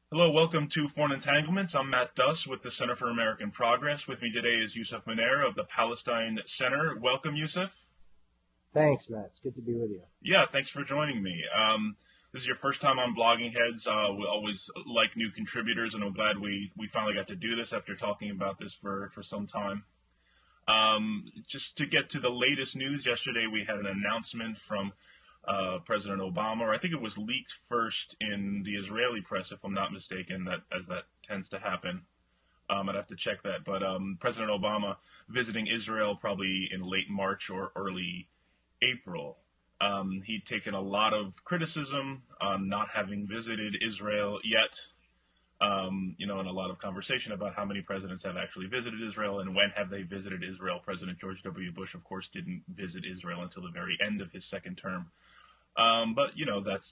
Hello, welcome to Foreign Entanglements. I'm Matt Duss with the Center for American Progress. With me today is Yousef Munayyer of the Palestine Center. Welcome, Yousef. Thanks, Matt. It's good to be with you. Yeah, thanks for joining me. This is your first time on Blogging Heads. We always like new contributors, and I'm glad we finally got to do this after talking about this for some time. Just to get to the latest news, yesterday we had an announcement from President Obama, or I think it was leaked first in the Israeli press, if I'm not mistaken, that as that tends to happen. I'd have to check that. But President Obama visiting Israel probably in late March or early April. He'd taken a lot of criticism on not having visited Israel yet, and a lot of conversation about how many presidents have actually visited Israel and when have they visited Israel. President George W. Bush, of course, didn't visit Israel until the very end of his second term. But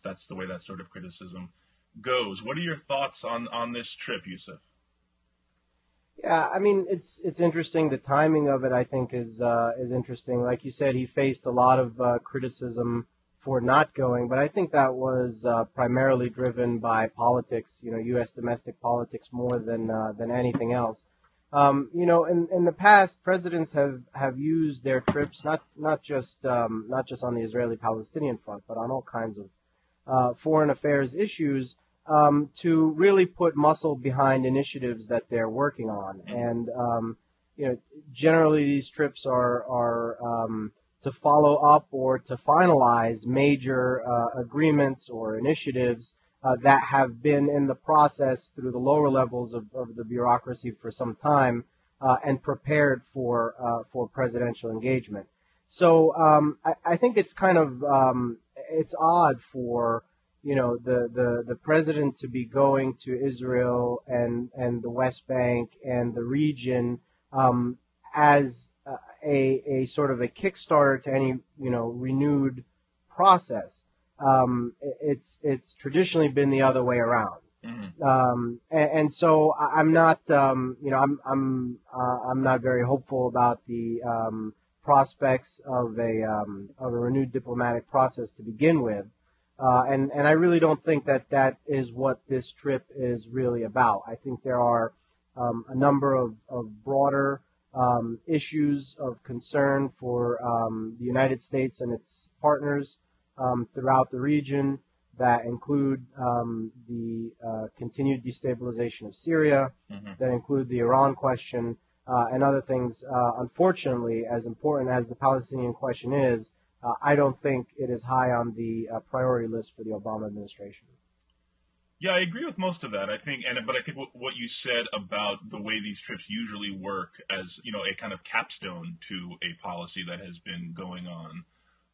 that's the way that sort of criticism goes. What are your thoughts on this trip, Yousef? Yeah, I mean it's interesting. The timing of it, I think, is interesting. Like you said, he faced a lot of criticism for not going, but I think that was primarily driven by politics. U.S. domestic politics more than anything else. In the past, presidents have used their trips not just on the Israeli-Palestinian front, but on all kinds of foreign affairs issues to really put muscle behind initiatives that they're working on. And you know, generally these trips are to follow up or to finalize major agreements or initiatives that have been in the process through the lower levels of the bureaucracy for some time and prepared for presidential engagement. So I think it's kind of it's odd for the president to be going to Israel and the West Bank and the region as a sort of a kickstarter to any renewed process. It's traditionally been the other way around. Mm-hmm. And so I'm not I'm not very hopeful about the prospects of a renewed diplomatic process to begin with. And I really don't think that is what this trip is really about. I think there are a number of broader issues of concern for the United States and its partners throughout the region that include the continued destabilization of Syria, Mm-hmm. that include the Iran question, and other things. Unfortunately, as important as the Palestinian question is, I don't think it is high on the priority list for the Obama administration. Yeah, I agree with most of that. But I think what you said about the way these trips usually work as a kind of capstone to a policy that has been going on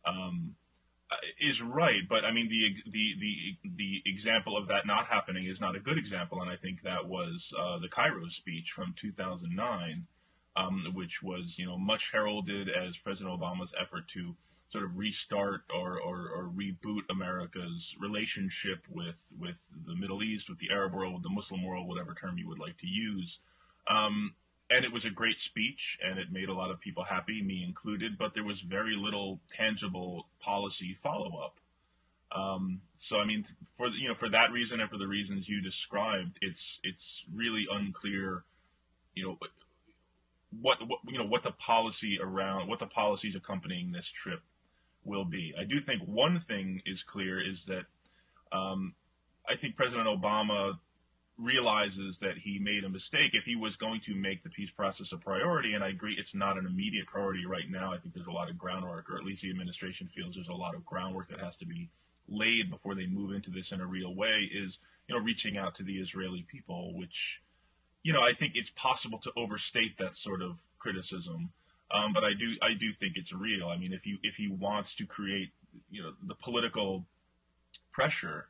um, is right. But I mean, the example of that not happening is not a good example, and I think that was the Cairo speech from 2009, which was much heralded as President Obama's effort to sort of restart or reboot America's relationship with the Middle East, with the Arab world, the Muslim world, whatever term you would like to use. And it was a great speech, and it made a lot of people happy, me included. But there was very little tangible policy follow up. So I mean, for that reason and for the reasons you described, it's really unclear, you know, what the policy around what the policies accompanying this trip will be. I do think one thing is clear is that I think President Obama realizes that he made a mistake if he was going to make the peace process a priority. And I agree, it's not an immediate priority right now. I think there's a lot of groundwork, or at least the administration feels there's a lot of groundwork that has to be laid before they move into this in a real way. Is reaching out to the Israeli people, which I think it's possible to overstate that sort of criticism. But I do think it's real. I mean, if he wants to create the political pressure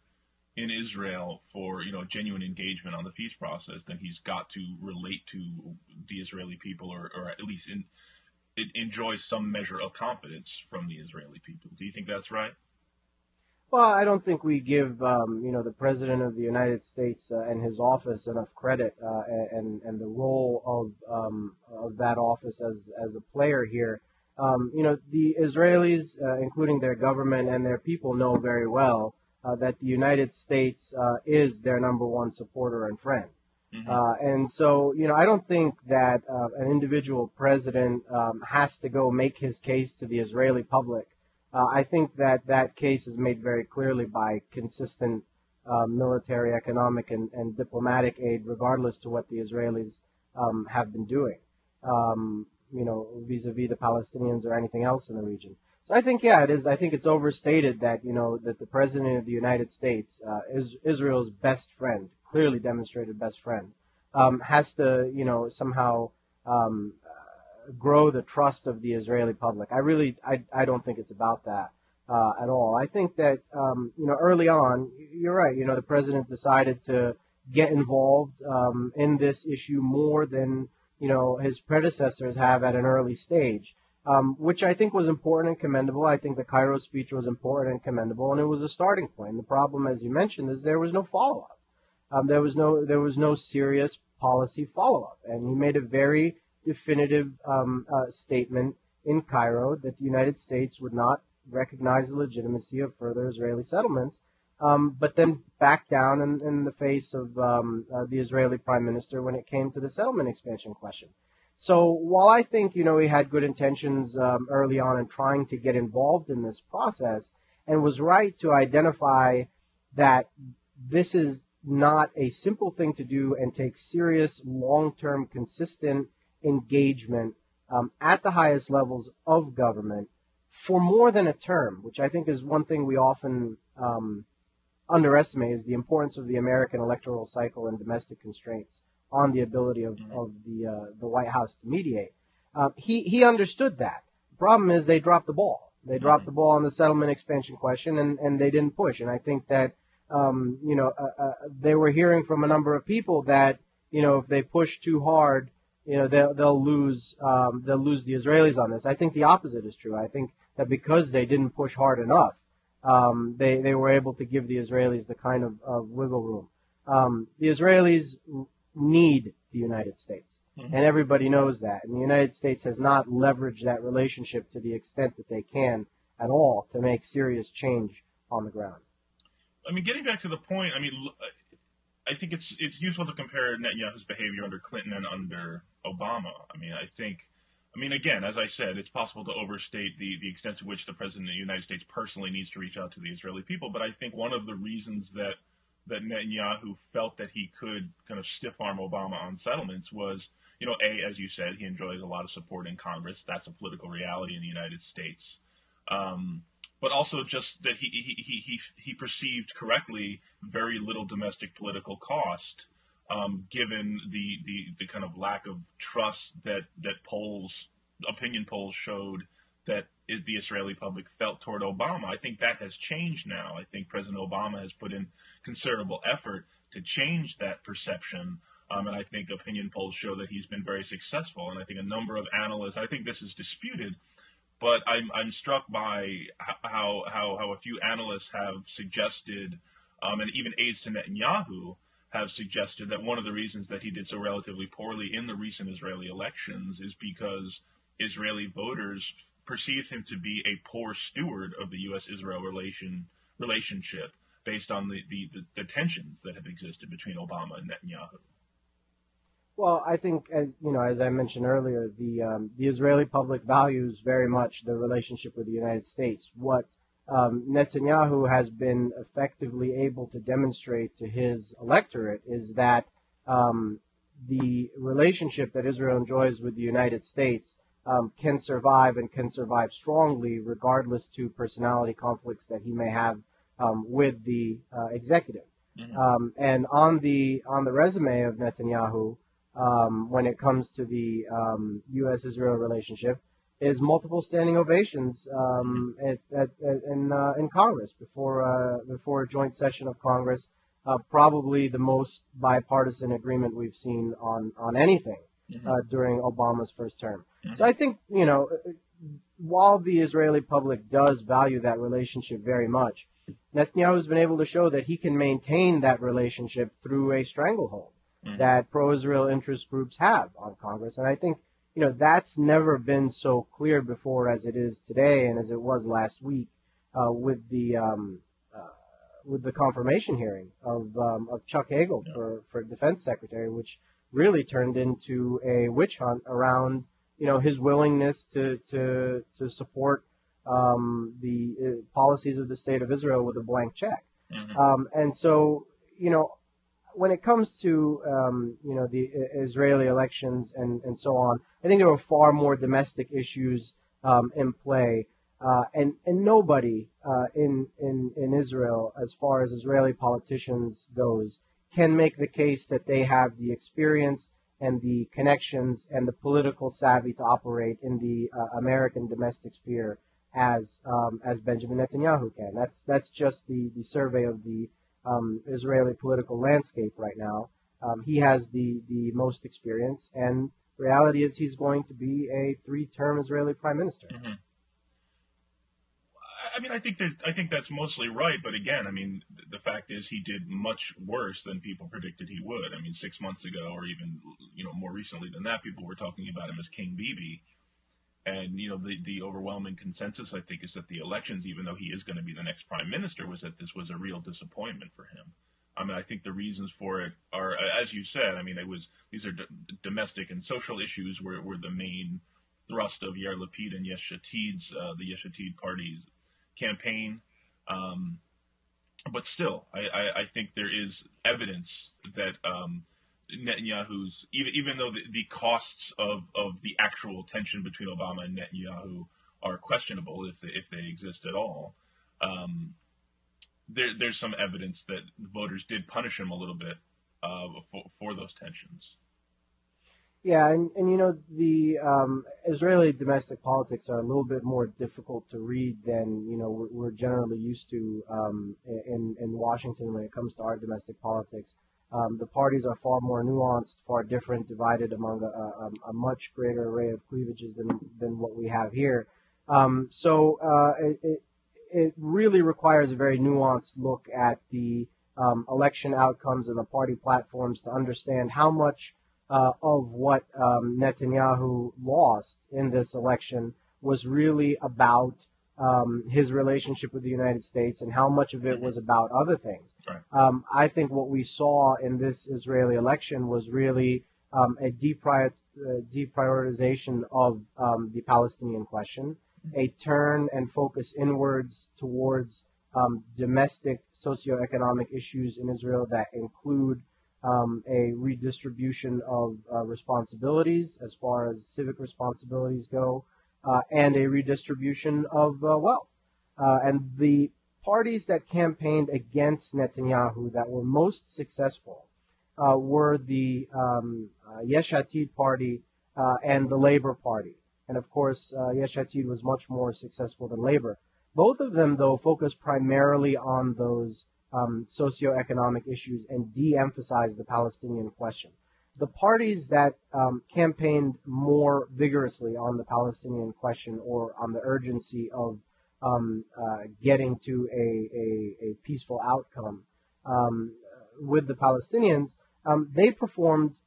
in Israel for genuine engagement on the peace process, then he's got to relate to the Israeli people, or at least enjoy some measure of confidence from the Israeli people. Do you think that's right? Well, I don't think we give the president of the United States and his office enough credit and the role of that office as a player here. The Israelis, including their government and their people, know very well that the United States is their number one supporter and friend. And so, I don't think that an individual president has to go make his case to the Israeli public. I think that that case is made very clearly by consistent military, economic, and diplomatic aid, regardless to what the Israelis have been doing, vis-a-vis the Palestinians or anything else in the region. So I think, yeah, it is. I think it's overstated that, that the President of the United States, Israel's best friend, clearly demonstrated best friend, has to, somehow grow the trust of the Israeli public. I don't think it's about that at all. I think that, early on, you're right, the President decided to get involved in this issue more than, his predecessors have at an early stage. Which I think was important and commendable. I think the Cairo speech was important and commendable, and it was a starting point. And the problem, as you mentioned, is there was no follow-up. There was no serious policy follow-up, and he made a very definitive statement in Cairo that the United States would not recognize the legitimacy of further Israeli settlements, but then backed down in the face of the Israeli Prime Minister when it came to the settlement expansion question. So while I think, he had good intentions early on in trying to get involved in this process and was right to identify that this is not a simple thing to do and take serious, long-term, consistent engagement at the highest levels of government for more than a term, which I think is one thing we often underestimate, is the importance of the American electoral cycle and domestic constraints on the ability of the White House to mediate. He understood that. The problem is they dropped the ball. They dropped the ball on the settlement expansion question, and they didn't push. And I think that, they were hearing from a number of people that, if they push too hard, they'll lose the Israelis on this. I think the opposite is true. I think that because they didn't push hard enough, they were able to give the Israelis the kind of wiggle room. The Israelis need the United States, and everybody knows that. And the United States has not leveraged that relationship to the extent that they can at all to make serious change on the ground. I mean, getting back to the point, I think it's useful to compare Netanyahu's behavior under Clinton and under Obama. Again, as I said, it's possible to overstate the extent to which the President of the United States personally needs to reach out to the Israeli people, but I think one of the reasons that Netanyahu felt that he could kind of stiff-arm Obama on settlements was, as you said, he enjoys a lot of support in Congress. That's a political reality in the United States. But also just that he perceived correctly very little domestic political cost, given the kind of lack of trust that opinion polls showed that the Israeli public felt toward Obama. I think that has changed now. I think President Obama has put in considerable effort to change that perception, and I think opinion polls show that he's been very successful. And I think a number of analysts, I think this is disputed, but I'm struck by how a few analysts have suggested, and even aides to Netanyahu have suggested, that one of the reasons that he did so relatively poorly in the recent Israeli elections is because Israeli voters perceived him to be a poor steward of the U.S.-Israel relationship based on the tensions that have existed between Obama and Netanyahu. Well, I think, as I mentioned earlier, the Israeli public values very much the relationship with the United States. What Netanyahu has been effectively able to demonstrate to his electorate is that the relationship that Israel enjoys with the United States can survive and can survive strongly, regardless to personality conflicts that he may have with the executive. And on the resume of Netanyahu, when it comes to the U.S.-Israel relationship, is multiple standing ovations in Congress before a joint session of Congress. Probably the most bipartisan agreement we've seen on anything during Obama's first term. So I think, while the Israeli public does value that relationship very much, Netanyahu has been able to show that he can maintain that relationship through a stranglehold that pro-Israel interest groups have on Congress. And I think, that's never been so clear before as it is today and as it was last week with the with the confirmation hearing of Chuck Hagel for Defense Secretary, which really turned into a witch hunt around his willingness to support the policies of the State of Israel with a blank check. And so when it comes to the Israeli elections and so on, I think there were far more domestic issues in play, and nobody in Israel, as far as Israeli politicians goes, can make the case that they have the experience and the connections and the political savvy to operate in the American domestic sphere as Benjamin Netanyahu can. That's just the survey of the Israeli political landscape right now. He has the most experience, and reality is he's going to be a 3-term Israeli prime minister. I mean, I think that's mostly right, but again, I mean, the fact is he did much worse than people predicted he would. I mean, 6 months ago, or even more recently than that, people were talking about him as King Bibi, and the overwhelming consensus, I think, is that the elections, even though he is going to be the next prime minister, was that this was a real disappointment for him. I mean, I think the reasons for it are, as you said, I mean, these are domestic and social issues were the main thrust of Yair Lapid and Yesh Atid's, the Yesh Atid party's campaign. But still, I think there is evidence that Netanyahu's, even though the costs of the actual tension between Obama and Netanyahu are questionable if they exist at all, there's some evidence that voters did punish him a little bit for those tensions. Yeah, and the Israeli domestic politics are a little bit more difficult to read than we're generally used to in Washington when it comes to our domestic politics. The parties are far more nuanced, far different, divided among a much greater array of cleavages than what we have here. So it really requires a very nuanced look at the election outcomes and the party platforms to understand how much of what Netanyahu lost in this election was really about his relationship with the United States and how much of it was about other things. Right. I think what we saw in this Israeli election was really a deprioritization of the Palestinian question, a turn and focus inwards towards domestic socioeconomic issues in Israel that include a redistribution of responsibilities as far as civic responsibilities go, and a redistribution of wealth. And the parties that campaigned against Netanyahu that were most successful were the Yesh Atid party and the Labor Party. And of course, Yesh Atid was much more successful than Labor. Both of them, though, focused primarily on those socioeconomic issues and de-emphasize the Palestinian question. The parties that campaigned more vigorously on the Palestinian question or on the urgency of getting to a peaceful outcome with the Palestinians, they performed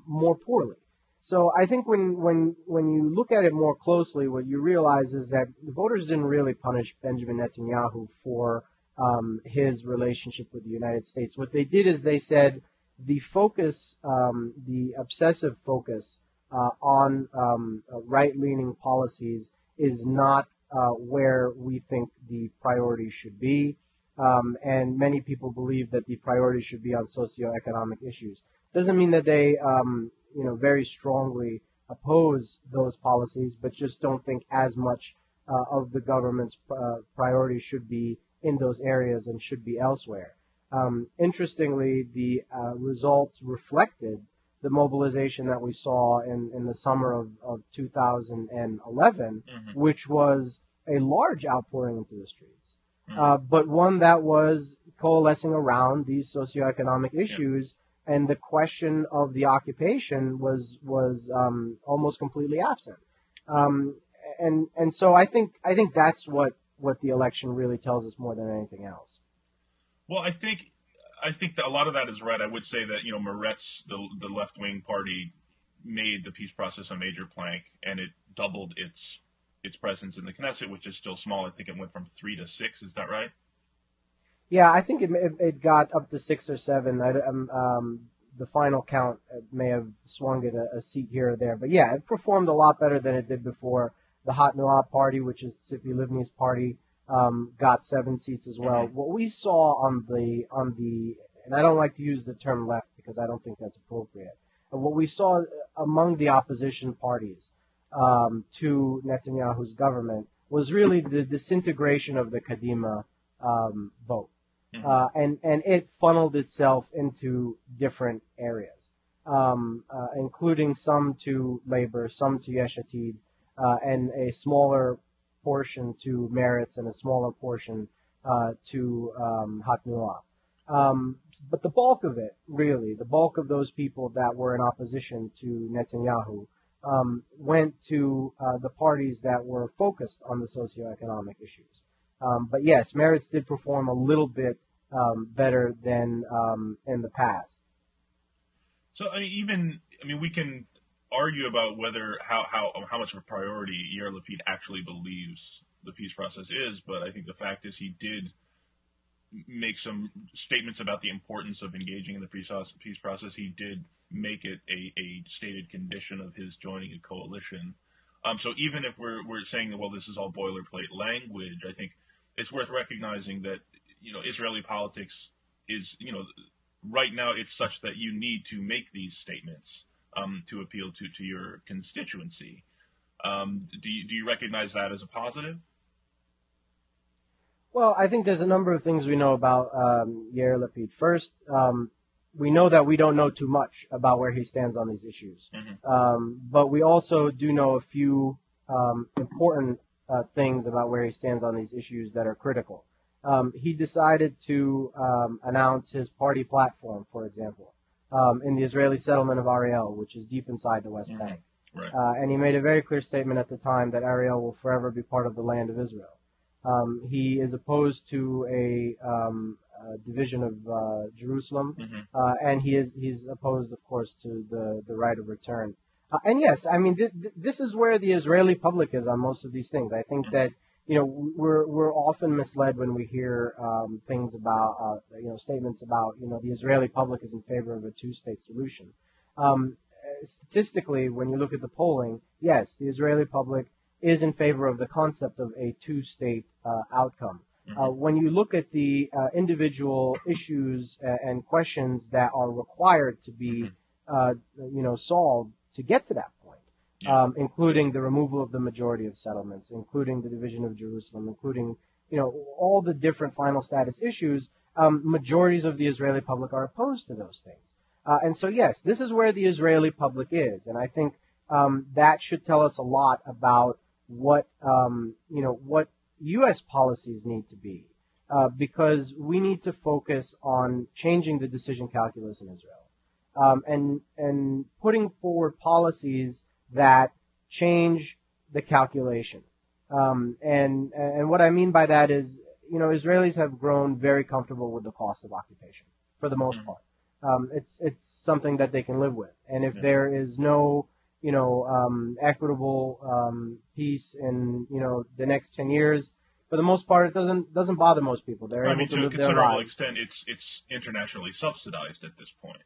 more poorly. So I think when you look at it more closely, what you realize is that the voters didn't really punish Benjamin Netanyahu for his relationship with the United States. What they did is they said the focus, the obsessive focus on right-leaning policies is not where we think the priority should be, and many people believe that the priority should be on socioeconomic issues. Doesn't mean that they, very strongly oppose those policies, but just don't think as much of the government's priority should be in those areas and should be elsewhere. Interestingly, the results reflected the mobilization that we saw in the summer of 2011, which was a large outpouring into the streets, but one that was coalescing around these socioeconomic issues, and the question of the occupation was almost completely absent. And so I think that's what the election really tells us more than anything else. Well, I think that a lot of that is right. I would say that Meretz, the left wing party, made the peace process a major plank, and it doubled its presence in the Knesset, which is still small. I think it went from 3 to 6. Is that right? Yeah, I think it got up to 6 or 7. The final count may have swung it a seat here or there, but yeah, it performed a lot better than it did before. The Hot Noah Party, which is Tzipi Livni's party, got 7 seats as well. Mm-hmm. What we saw on the and I don't like to use the term left because I don't think that's appropriate. But what we saw among the opposition parties to Netanyahu's government was really the disintegration of the Kadima vote. Mm-hmm. And it funneled itself into different areas, including some to Labor, some to Yesh Atid, and a smaller portion to Meretz and a smaller portion to Hot Noah. But the bulk of it, really, the bulk of those people that were in opposition to Netanyahu went to the parties that were focused on the socioeconomic issues. But yes, Meretz did perform a little bit better than in the past. So we can argue about whether how much of a priority Yair Lapid actually believes the peace process is, but I think the fact is he did make some statements about the importance of engaging in the peace process. He did make it a stated condition of his joining a coalition. So even if we're saying that, well, this is all boilerplate language, I think it's worth recognizing that, Israeli politics is, right now it's such that you need to make these statements to appeal to your constituency. Do you recognize that as a positive? Well, I think there's a number of things we know about Yair Lapid. First, we know that we don't know too much about where he stands on these issues. Mm-hmm. But we also do know a few important things about where he stands on these issues that are critical. He decided to announce his party platform, for example, in the Israeli settlement of Ariel, which is deep inside the West Bank. Right. And he made a very clear statement at the time that Ariel will forever be part of the land of Israel. He is opposed to a division of Jerusalem, Mm-hmm. and he's opposed, of course, to the right of return. And yes, I mean this is where the Israeli public is on most of these things. I think that we're often misled when we hear things about statements about the Israeli public is in favor of a two-state solution. Statistically, when you look at the polling, yes, the Israeli public is in favor of the concept of a two-state outcome. Mm-hmm. When you look at the individual issues and questions that are required to be, solved to get to that point, including the removal of the majority of settlements, including the division of Jerusalem, including, all the different final status issues, majorities of the Israeli public are opposed to those things. And so, yes, this is where the Israeli public is, and I think that should tell us a lot about what U.S. policies need to be, because we need to focus on changing the decision calculus in Israel, and putting forward policies that change the calculation. And what I mean by that is, Israelis have grown very comfortable with the cost of occupation for the most part. It's something that they can live with, and if there is no equitable peace in the next 10 years, for the most part, it doesn't bother most people. They're able to to a live their considerable lives. extent, it's internationally subsidized at this point.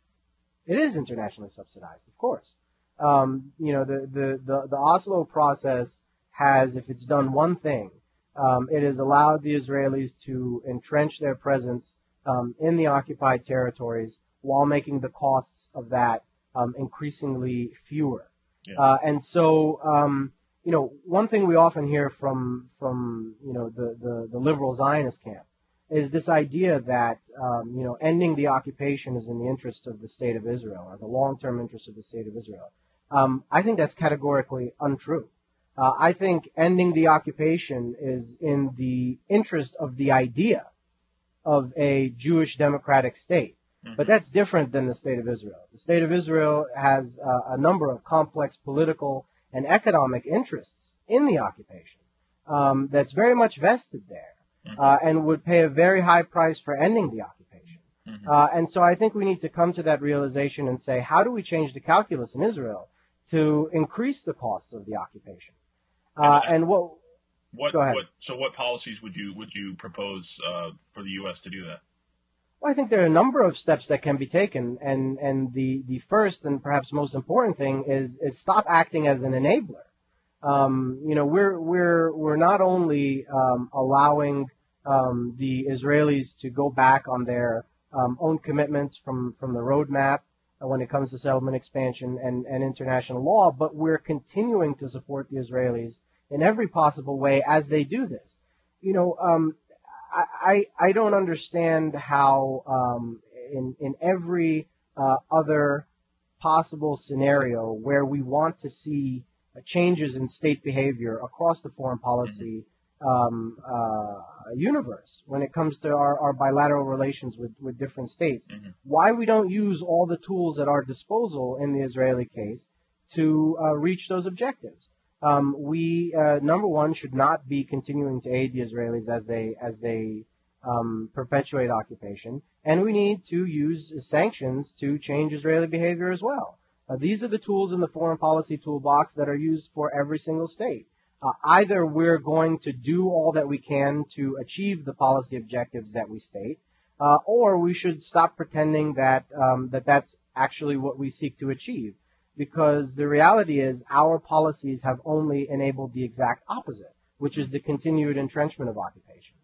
It is internationally subsidized, of course. The Oslo process has, if it's done one thing, it has allowed the Israelis to entrench their presence in the occupied territories while making the costs of that increasingly fewer. Yeah. And so, one thing we often hear from the liberal Zionist camp is this idea that ending the occupation is in the interest of the state of Israel, or the long-term interest of the state of Israel. I think that's categorically untrue. I think ending the occupation is in the interest of the idea of a Jewish democratic state. But that's different than the State of Israel. The State of Israel has a number of complex political and economic interests in the occupation that's very much vested there and would pay a very high price for ending the occupation. And so I think we need to come to that realization and say, how do we change the calculus in Israel to increase the costs of the occupation? Go ahead. What policies would you propose for the U.S. to do that? Well, I think there are a number of steps that can be taken, and the first and perhaps most important thing is stop acting as an enabler. We're not only allowing the Israelis to go back on their own commitments from the roadmap when it comes to settlement expansion and international law, but we're continuing to support the Israelis in every possible way as they do this. I don't understand how in every other possible scenario where we want to see changes in state behavior across the foreign policy universe when it comes to our bilateral relations with different states, why we don't use all the tools at our disposal in the Israeli case to reach those objectives. We number one should not be continuing to aid the Israelis as they perpetuate occupation, and we need to use sanctions to change Israeli behavior as well. These are the tools in the foreign policy toolbox that are used for every single state. Either we're going to do all that we can to achieve the policy objectives that we state, or we should stop pretending that that's actually what we seek to achieve. Because the reality is our policies have only enabled the exact opposite, which is the continued entrenchment of occupation.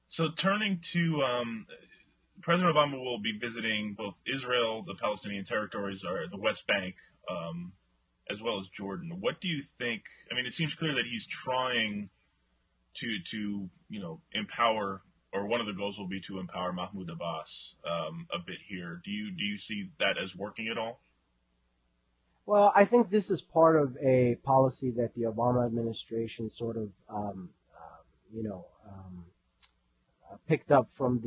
So turning to President Obama will be visiting both Israel, the Palestinian territories, or the West Bank, as well as Jordan. What do you think? I mean, it seems clear that he's trying to empower, or one of the goals will be to empower Mahmoud Abbas a bit here. Do you see that as working at all? Well, I think this is part of a policy that the Obama administration sort of, picked up from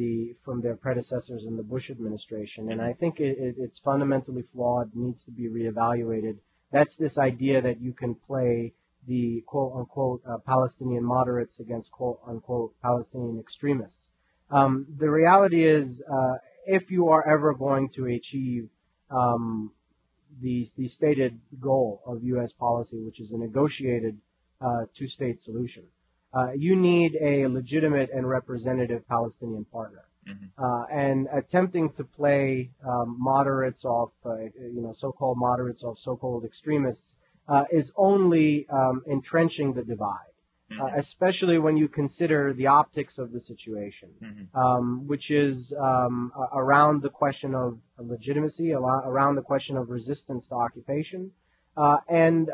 their predecessors in the Bush administration, and I think it's fundamentally flawed, needs to be reevaluated. That's this idea that you can play the quote-unquote Palestinian moderates against quote-unquote Palestinian extremists. The reality is, if you are ever going to achieve the stated goal of U.S. policy, which is a negotiated two-state solution, you need a legitimate and representative Palestinian partner. And attempting to play moderates off, so-called moderates off so-called extremists, is only entrenching the divide. Especially when you consider the optics of the situation, which is around the question of legitimacy, around the question of resistance to occupation, and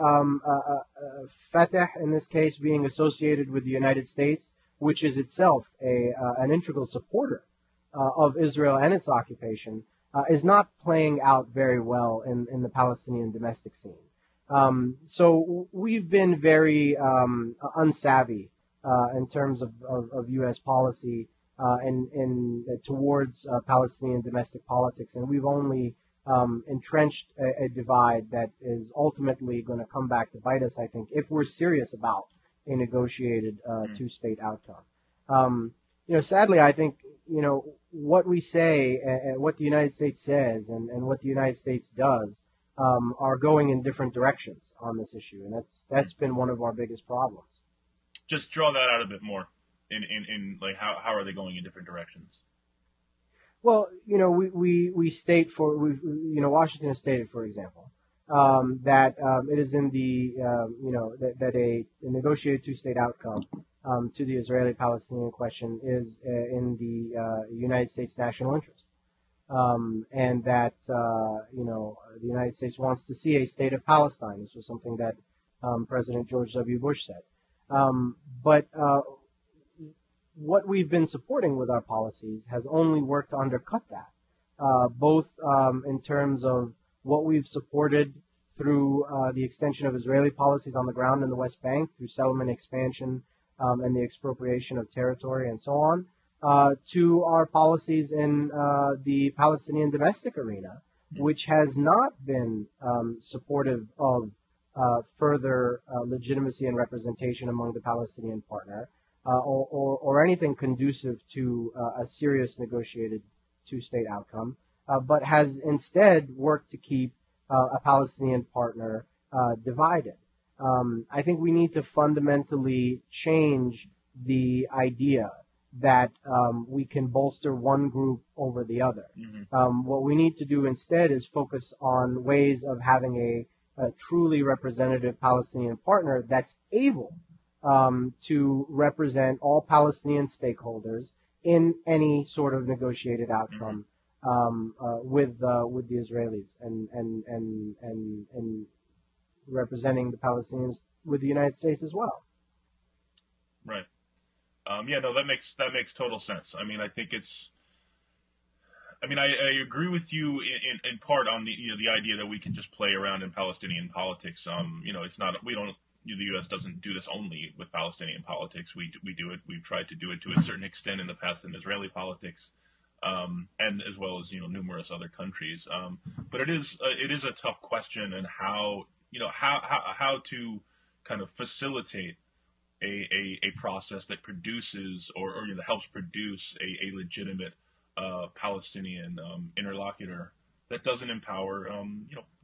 Fatah, in this case, being associated with the United States, which is itself an integral supporter of Israel and its occupation, is not playing out very well in the Palestinian domestic scene. So we've been very unsavvy in terms of U.S. policy towards Palestinian domestic politics, and we've only entrenched a divide that is ultimately going to come back to bite us, I think, if we're serious about a negotiated two-state outcome. Sadly, I think what we say, what the United States says, and what the United States does are going in different directions on this issue, and that's been one of our biggest problems. Just draw that out a bit more. In like how are they going in different directions? Well, we state Washington has stated, for example, that it is in the that a negotiated two-state outcome to the Israeli-Palestinian question is in the United States' national interest. And that the United States wants to see a state of Palestine. This was something that President George W. Bush said. But what we've been supporting with our policies has only worked to undercut that, both in terms of what we've supported through the extension of Israeli policies on the ground in the West Bank, through settlement expansion and the expropriation of territory and so on, to our policies in the Palestinian domestic arena, which has not been supportive of further legitimacy and representation among the Palestinian partner, or anything conducive to a serious negotiated two-state outcome, but has instead worked to keep a Palestinian partner divided. I think we need to fundamentally change the idea that we can bolster one group over the other. What we need to do instead is focus on ways of having a truly representative Palestinian partner that's able to represent all Palestinian stakeholders in any sort of negotiated outcome with the Israelis and representing the Palestinians with the United States as well. Right. Yeah, no, that makes total sense. I mean, I think it's. I mean, I agree with you in part on the idea that we can just play around in Palestinian politics. It's not we don't. The U.S. doesn't do this only with Palestinian politics. We do it. We've tried to do it to a certain extent in the past in Israeli politics, and as well as numerous other countries. But it is a tough question, and how to kind of facilitate a process that produces or that helps produce a legitimate Palestinian interlocutor that doesn't empower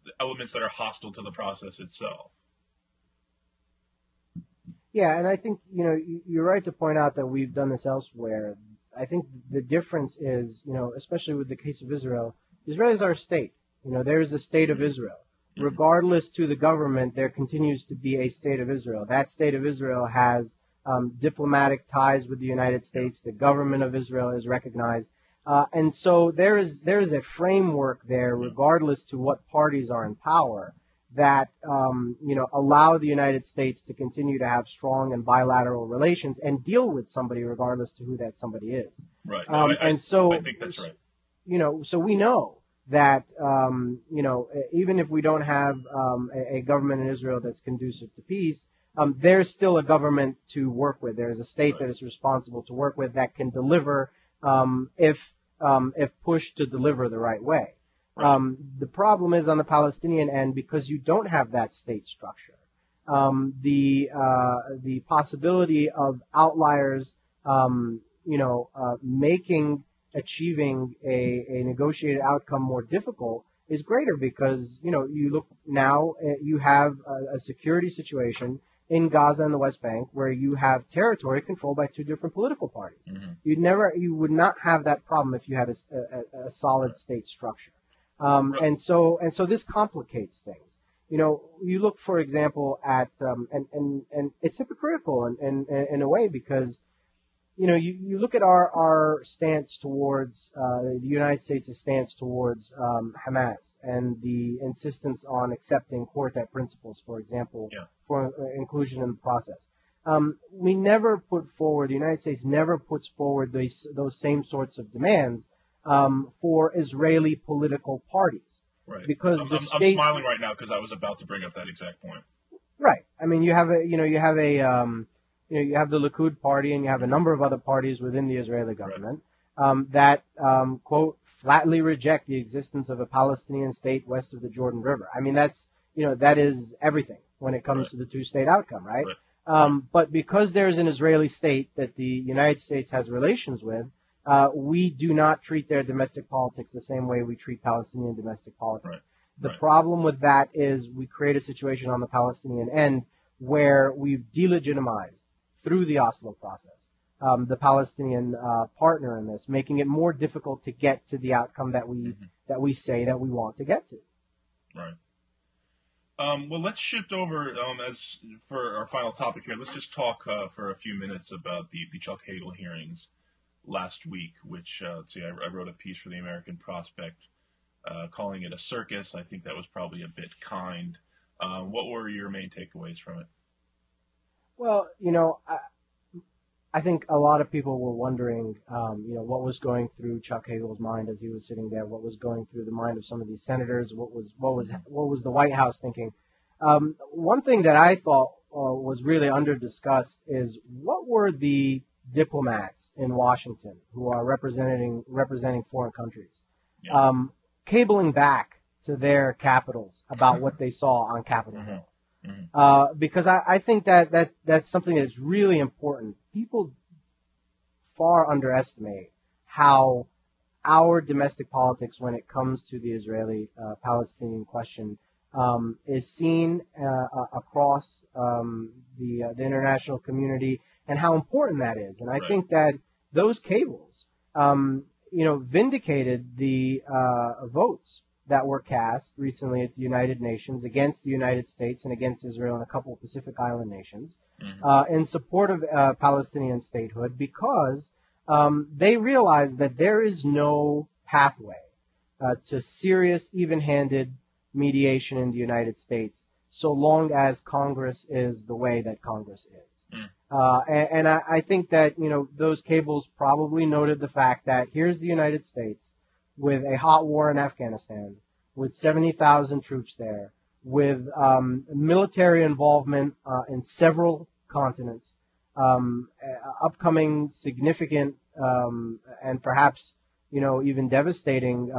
the elements that are hostile to the process itself. Yeah, and I think you're right to point out that we've done this elsewhere. I think the difference is, especially with the case of Israel, Israel is our state. There is a state of Israel. Regardless to the government, there continues to be a state of Israel. That state of Israel has diplomatic ties with the United States. The government of Israel is recognized. And so there is a framework there, regardless to what parties are in power, that allow the United States to continue to have strong and bilateral relations and deal with somebody regardless to who that somebody is. Right. No, I think that's right. So we know that even if we don't have a government in Israel that's conducive to peace, there's still a government to work with. There's a state that is responsible to work with that can deliver if pushed to deliver the right way. The problem is on the Palestinian end, because you don't have that state structure. The possibility of outliers, achieving a negotiated outcome more difficult is greater because you look now you have a security situation in Gaza and the West Bank where you have territory controlled by two different political parties. You would not have that problem if you had a solid state structure. And so this complicates things. You look, for example, at and it's hypocritical in a way because you look at our stance towards the United States' stance towards Hamas and the insistence on accepting Quartet principles, for example, for inclusion in the process. We never put forward, the United States never puts forward those same sorts of demands for Israeli political parties. Right. Because I'm smiling right now because I was about to bring up that exact point. Right. I mean, you have the Likud party and you have a number of other parties within the Israeli government that quote flatly reject the existence of a Palestinian state west of the Jordan River. I mean, that is everything when it comes to the two-state outcome, right? But because there's an Israeli state that the United States has relations with, we do not treat their domestic politics the same way we treat Palestinian domestic politics. The problem with that is we create a situation on the Palestinian end where we've delegitimized through the Oslo process the Palestinian partner in this, making it more difficult to get to the outcome that we say that we want to get to. Right. Well, let's shift over as for our final topic here. Let's just talk for a few minutes about the Chuck Hagel hearings last week, which I wrote a piece for the American Prospect calling it a circus. I think that was probably a bit kind. What were your main takeaways from it? Well, I think a lot of people were wondering, what was going through Chuck Hagel's mind as he was sitting there. What was going through the mind of some of these senators? What was the White House thinking? One thing that I thought was really under discussed is what were the diplomats in Washington who are representing foreign countries, cabling back to their capitals about what they saw on Capitol Hill. Because I think that's something that's really important. People far underestimate how our domestic politics, when it comes to the Israeli-Palestinian question, is seen across the international community, and how important that is. And I think that those cables, vindicated the votes that were cast recently at the United Nations against the United States and against Israel and a couple of Pacific Island nations in support of Palestinian statehood, because they realize that there is no pathway to serious, even-handed mediation in the United States so long as Congress is the way that Congress is. And I think that, those cables probably noted the fact that here's the United States with a hot war in Afghanistan, with 70,000 troops there, with military involvement in several continents, upcoming significant and perhaps, even devastating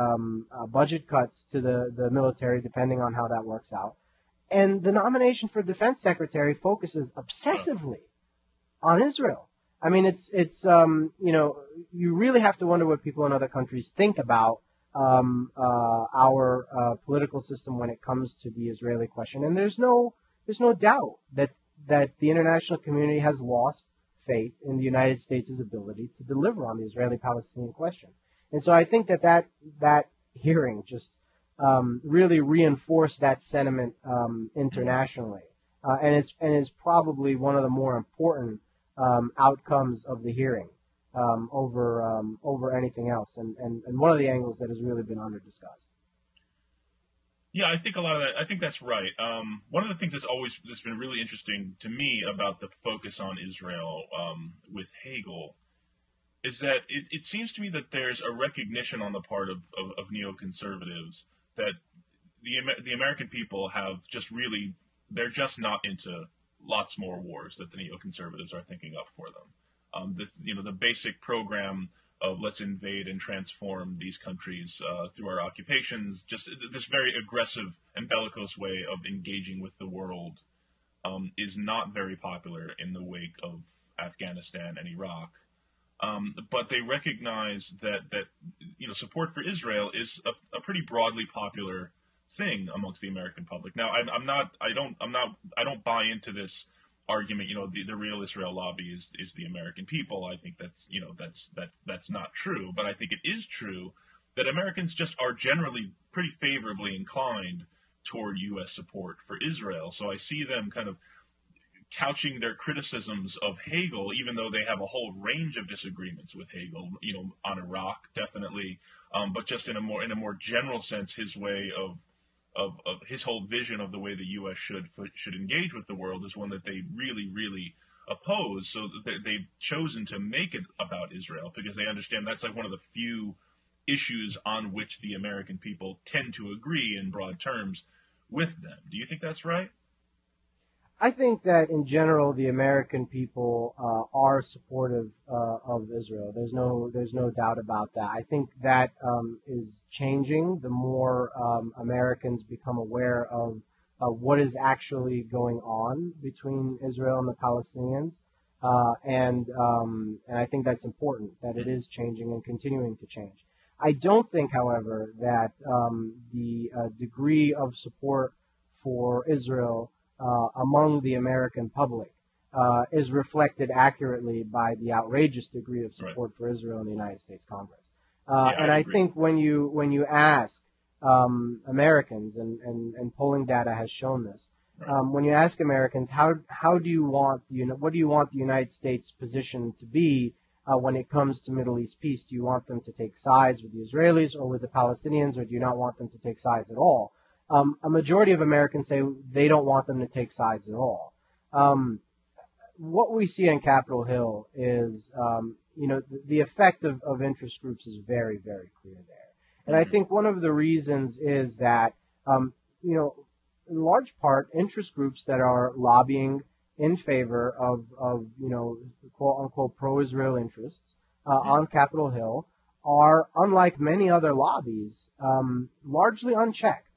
budget cuts to the military, depending on how that works out. And the nomination for defense secretary focuses obsessively on Israel. I mean, it's you really have to wonder what people in other countries think about our political system when it comes to the Israeli question. And there's no doubt that the international community has lost faith in the United States' ability to deliver on the Israeli-Palestinian question. And so I think that hearing just really reinforced that sentiment internationally, and is probably one of the more important outcomes of the hearing over anything else, and one of the angles that has really been under discussed. Yeah, I think a lot of that. I think that's right. One of the things that's been really interesting to me about the focus on Israel with Hagel is that it seems to me that there's a recognition on the part of neoconservatives that the American people have they're just not into lots more wars that the neoconservatives are thinking up for them. The basic program of let's invade and transform these countries through our occupations, just this very aggressive and bellicose way of engaging with the world is not very popular in the wake of Afghanistan and Iraq. But they recognize that support for Israel is a pretty broadly popular thing amongst the American public. Now, I don't buy into this argument. The real Israel lobby is the American people. I think that's not true. But I think it is true that Americans just are generally pretty favorably inclined toward U.S. support for Israel. So I see them kind of couching their criticisms of Hagel, even though they have a whole range of disagreements with Hagel, on Iraq, definitely, but just in a more general sense, his way of his whole vision of the way the U.S. should engage with the world is one that they really, really oppose. So they've chosen to make it about Israel because they understand that's like one of the few issues on which the American people tend to agree in broad terms with them. Do you think that's right? I think that in general, the American people are supportive of Israel. There's no doubt about that. I think that is changing the more Americans become aware of what is actually going on between Israel and the Palestinians, and I think that's important. That it is changing and continuing to change. I don't think, however, that the degree of support for Israel among the American public is reflected accurately by the outrageous degree of support for Israel in the United States Congress. And I think when you ask Americans, and polling data has shown this, when you ask Americans how do you want what do you want the United States position to be when it comes to Middle East peace? Do you want them to take sides with the Israelis or with the Palestinians, or do you not want them to take sides at all? A majority of Americans say they don't want them to take sides at all. What we see on Capitol Hill is, the effect of interest groups is very, very clear there. And I think one of the reasons is that, in large part, interest groups that are lobbying in favor of quote unquote pro-Israel interests on Capitol Hill are, unlike many other lobbies, largely unchecked.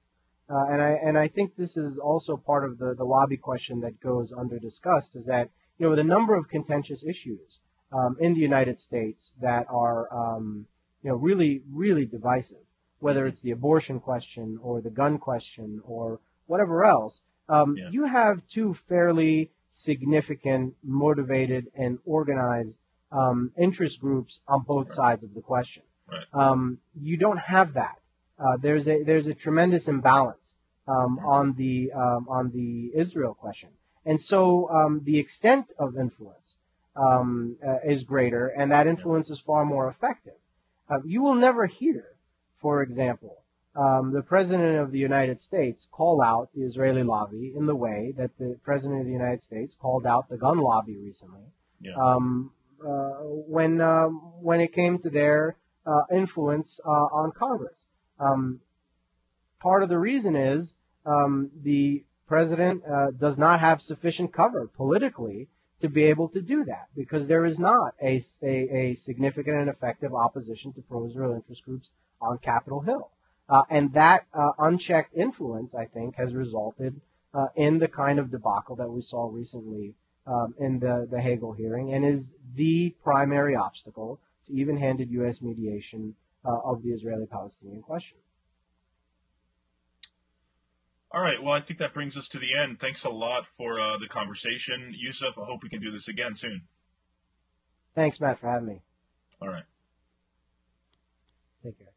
And I think this is also part of the lobby question that goes under discussed, is that, with a number of contentious issues in the United States that are, really, really divisive, whether it's the abortion question or the gun question or whatever else. Yeah. You have two fairly significant, motivated, and organized interest groups on both sides of the question. Right. You don't have that. There's a tremendous imbalance on the Israel question, and so the extent of influence is greater, and that influence is far more effective. You will never hear, for example, the President of the United States call out the Israeli lobby in the way that the President of the United States called out the gun lobby recently. Yeah. When it came to their influence on Congress. Part of the reason is the president does not have sufficient cover politically to be able to do that, because there is not a significant and effective opposition to pro-Israel interest groups on Capitol Hill. And that unchecked influence, I think, has resulted in the kind of debacle that we saw recently in the Hagel hearing, and is the primary obstacle to even-handed U.S. mediation of the Israeli-Palestinian question. All right. Well, I think that brings us to the end. Thanks a lot for the conversation, Yousef. I hope we can do this again soon. Thanks, Matt, for having me. All right. Take care.